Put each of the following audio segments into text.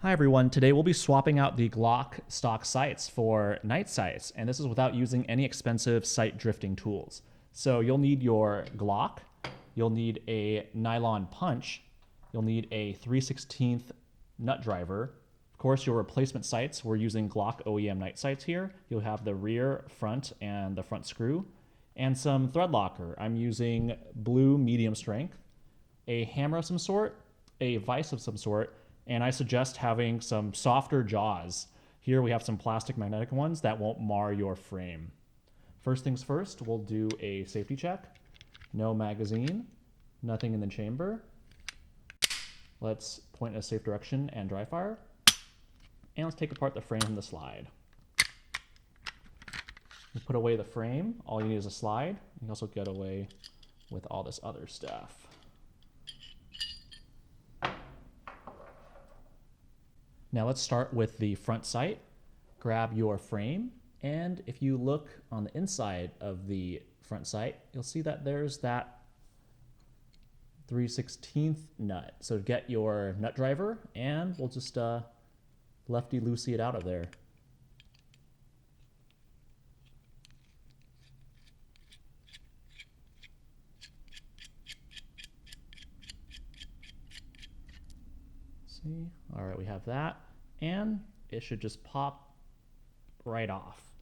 Hi everyone, today we'll be swapping out the Glock stock sights for night sights, and this is without using any expensive sight drifting tools. So you'll need your Glock, you'll need a nylon punch, you'll need a 3/16 nut driver. Of course, your replacement sights, we're using Glock OEM night sights here. You'll have the rear, front, and the front screw, and some thread locker. I'm using blue medium strength, a hammer of some sort, a vise of some sort, and I suggest having some softer jaws. Here we have some plastic magnetic ones that won't mar your frame. First things first, we'll do a safety check. No magazine, nothing in the chamber. Let's point in a safe direction and dry fire. And let's take apart the frame from the slide. You put away the frame, all you need is a slide. You can also get away with all this other stuff. Now let's start with the front sight. Grab your frame, and if you look on the inside of the front sight, you'll see that there's that 3/16 nut. So get your nut driver, and we'll just lefty-loosey it out of there. See? All right, we have that, and it should just pop right off.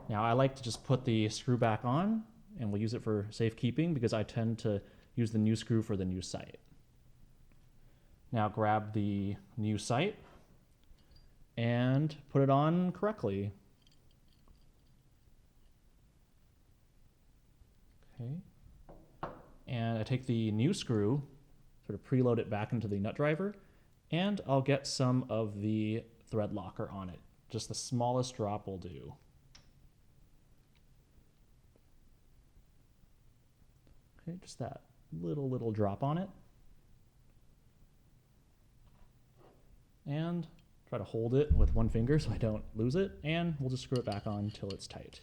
Now I like to just put the screw back on, and we'll use it for safekeeping because I tend to use the new screw for the new sight. Now grab the new sight and put it on correctly. Okay. And I take the new screw, sort of preload it back into the nut driver, and I'll get some of the thread locker on it. Just the smallest drop will do. Okay, just that little drop on it. And try to hold it with one finger so I don't lose it, and we'll just screw it back on until it's tight.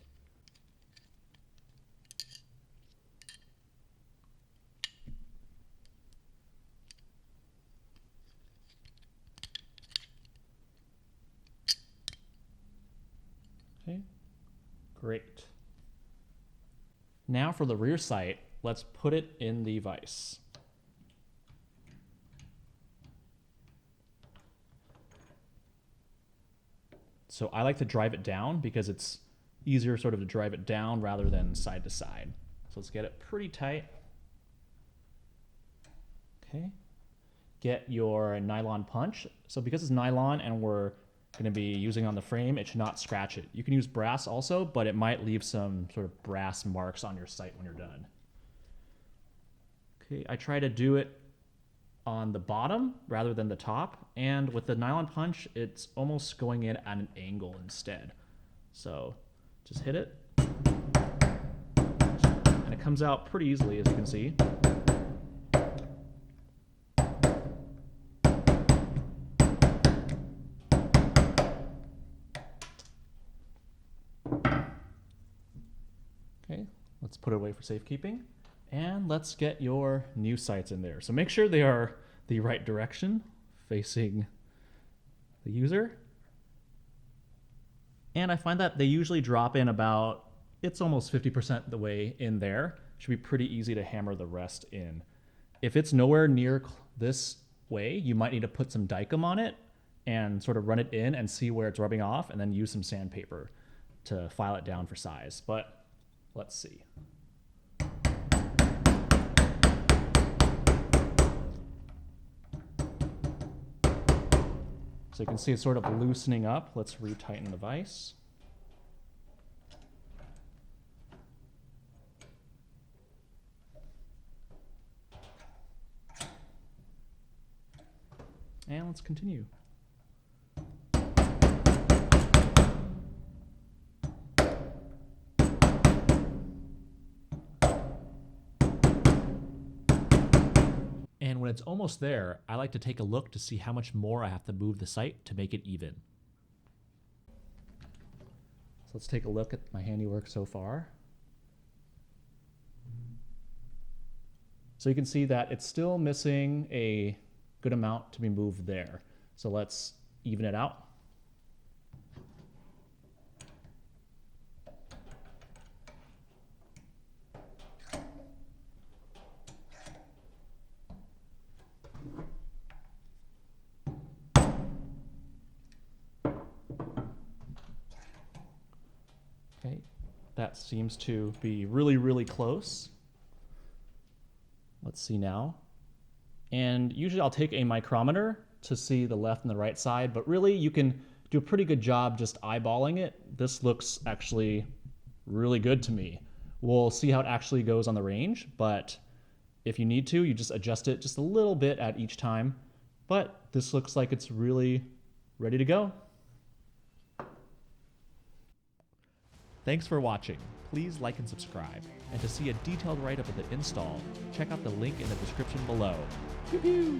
Okay, great. Now for the rear sight, let's put it in the vise. So I like to drive it down because it's easier sort of to drive it down rather than side to side. So let's get it pretty tight. Okay. Get your nylon punch. So because it's nylon and we're going to be using on the frame, it should not scratch it. You can use brass also, but it might leave some sort of brass marks on your sight when you're done. Okay, I try to do it on the bottom rather than the top, and with the nylon punch, it's almost going in at an angle instead. So just hit it, and it comes out pretty easily, as you can see. Okay, let's put it away for safekeeping. And let's get your new sights in there. So make sure they are the right direction, facing the user. And I find that they usually drop in about, it's almost 50% the way in there. It should be pretty easy to hammer the rest in. If it's nowhere near this way, you might need to put some Dykem on it and sort of run it in and see where it's rubbing off, and then use some sandpaper to file it down for size. But let's see. So you can see it's sort of loosening up. Let's retighten the vise. And let's continue. And when it's almost there, I like to take a look to see how much more I have to move the sight to make it even. So let's take a look at my handiwork so far. So you can see that it's still missing a good amount to be moved there. So let's even it out. Okay, that seems to be really, really close. Let's see now. And usually I'll take a micrometer to see the left and the right side, but really you can do a pretty good job just eyeballing it. This looks actually really good to me. We'll see how it actually goes on the range, but if you need to, you just adjust it just a little bit at each time. But this looks like it's really ready to go. Thanks for watching. Please like and subscribe. And to see a detailed write-up of the install, check out the link in the description below. Pew pew!